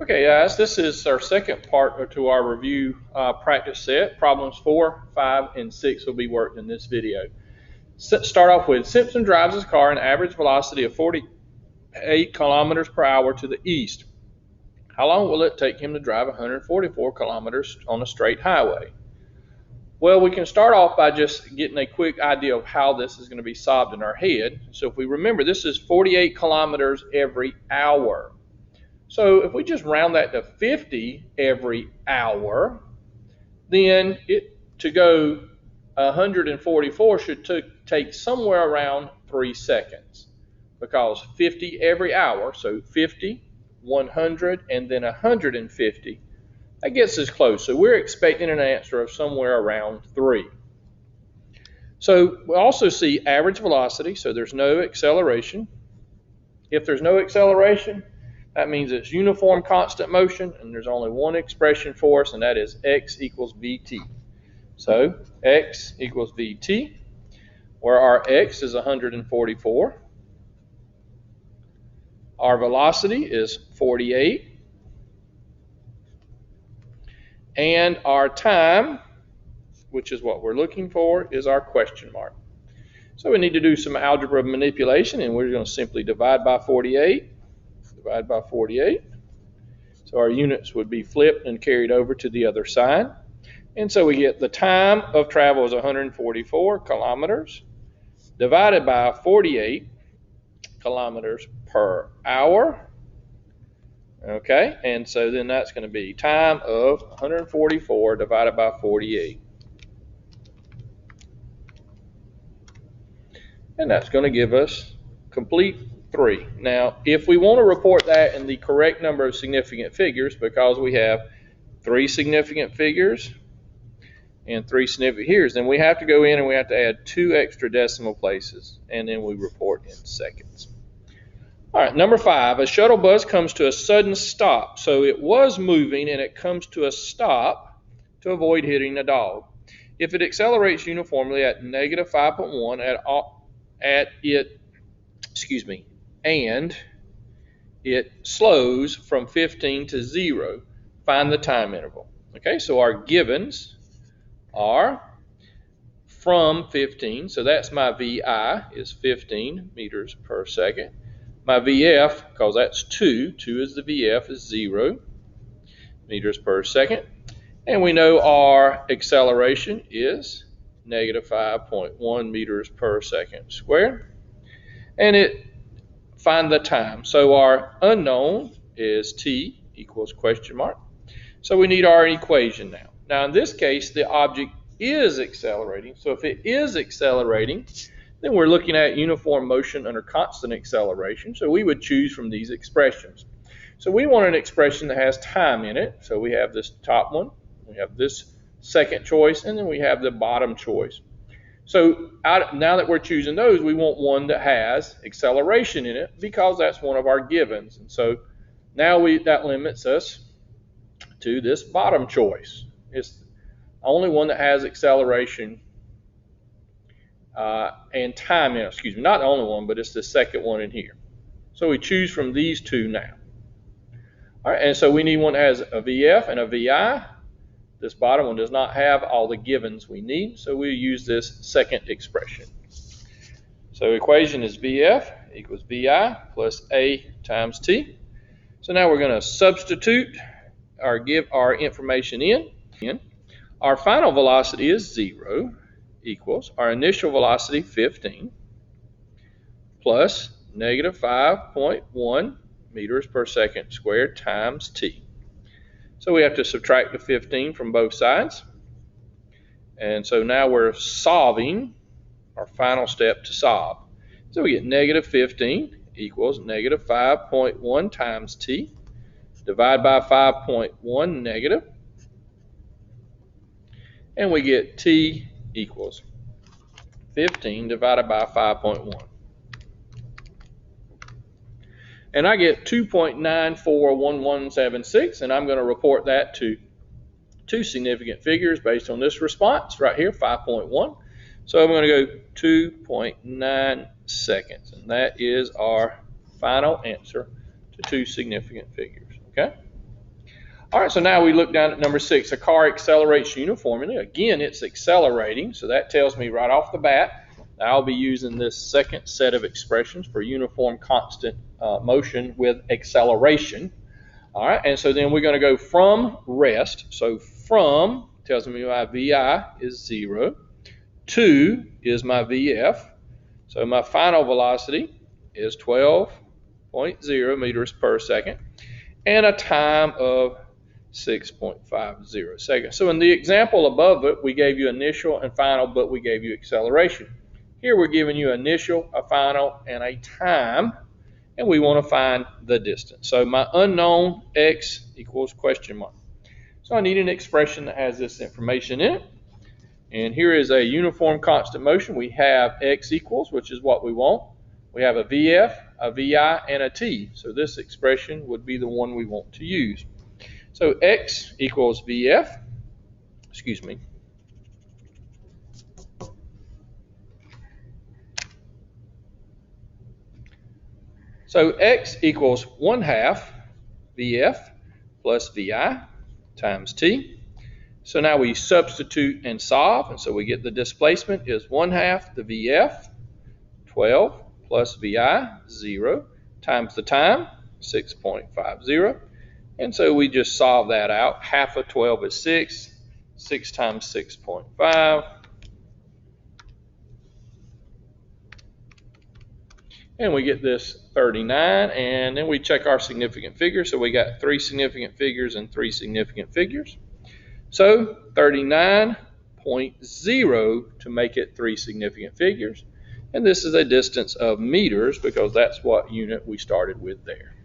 Okay, guys, this is our second part to our review practice set. Problems 4, 5, and 6 will be worked in this video. Start off with Simpson drives his car at an average velocity of 48 kilometers per hour to the east. How long will it take him to drive 144 kilometers on a straight highway? Well, we can start off by just getting a quick idea of how this is going to be solved in our head. So if we remember, this is 48 kilometers every hour. So if we just round that to 50 every hour, then to go 144 should take somewhere around 3 seconds, because 50 every hour, so 50, 100, and then 150, that gets us close. So we're expecting an answer of somewhere around 3. So we also see average velocity, so there's no acceleration. If there's no acceleration, that means it's uniform constant motion, and there's only one expression for us, and that is x equals vt. So x equals vt, where our x is 144. Our velocity is 48. And our time, which is what we're looking for, is our question mark. So we need to do some algebra manipulation, and we're going to simply divide by 48. Divide by 48. So our units would be flipped and carried over to the other side. And so we get the time of travel is 144 kilometers divided by 48 kilometers per hour. Okay, and so then that's going to be time of 144 divided by 48. And that's going to give us complete 3. Now, if we want to report that in the correct number of significant figures, because we have 3 significant figures and 3 significant figures, then we have to go in and we have to add 2 extra decimal places, and then we report in seconds. All right, number 5, a shuttle bus comes to a sudden stop. So it was moving and it comes to a stop to avoid hitting a dog. If it accelerates uniformly at negative 5.1 and it slows from 15 to 0, find the time interval. Okay, so our givens are from 15, so that's my VI is 15 meters per second. My VF, because that's 2 is the VF, is 0 meters per second. And we know our acceleration is negative 5.1 meters per second squared. And find the time. So our unknown is t equals question mark. So we need our equation now. Now in this case, the object is accelerating. So if it is accelerating, then we're looking at uniform motion under constant acceleration. So we would choose from these expressions. So we want an expression that has time in it. So we have this top one, we have this second choice, and then we have the bottom choice. So now that we're choosing those, we want one that has acceleration in it, because that's one of our givens. And so now that limits us to this bottom choice. It's the only one that has acceleration and time in it. Excuse me, not the only one, but it's the second one in here. So we choose from these 2 now. All right, and so we need one that has a VF and a VI. This bottom one does not have all the givens we need, so we use this second expression. So equation is VF equals VI plus A times T. So now we're going to substitute or give our information in. Our final velocity is 0 equals our initial velocity 15 plus negative 5.1 meters per second squared times T. So we have to subtract the 15 from both sides. And so now we're solving our final step to solve. So we get negative 15 equals negative 5.1 times t. Divide by 5.1 negative. And we get t equals 15 divided by 5.1. And I get 2.941176, and I'm going to report that to 2 significant figures based on this response right here, 5.1. So I'm going to go 2.9 seconds, and that is our final answer to 2 significant figures. Okay? All right, so now we look down at number 6. A car accelerates uniformly. Again, it's accelerating, so that tells me right off the bat that I'll be using this second set of expressions for uniform constant motion with acceleration. All right, and so then we're going to go from rest. So from tells me my VI is 0. 2 is my VF. So my final velocity is 12.0 meters per second and a time of 6.50 seconds. So in the example above it, we gave you initial and final, but we gave you acceleration. Here we're giving you initial, a final, and a time, and we want to find the distance. So my unknown x equals question mark. So I need an expression that has this information in it. And here is a uniform constant motion. We have x equals, which is what we want. We have a VF, a VI, and a t. So this expression would be the one we want to use. So x equals VF, excuse me. So x equals 1/2 VF plus VI times t. So now we substitute and solve, and so we get the displacement is 1/2 the VF, 12 plus VI, 0, times the time, 6.50. And so we just solve that out. Half of 12 is 6. 6 times 6.5. And we get this 39. And then we check our significant figures. So we got 3 significant figures and 3 significant figures. So 39.0 to make it 3 significant figures. And this is a distance of meters because that's what unit we started with there.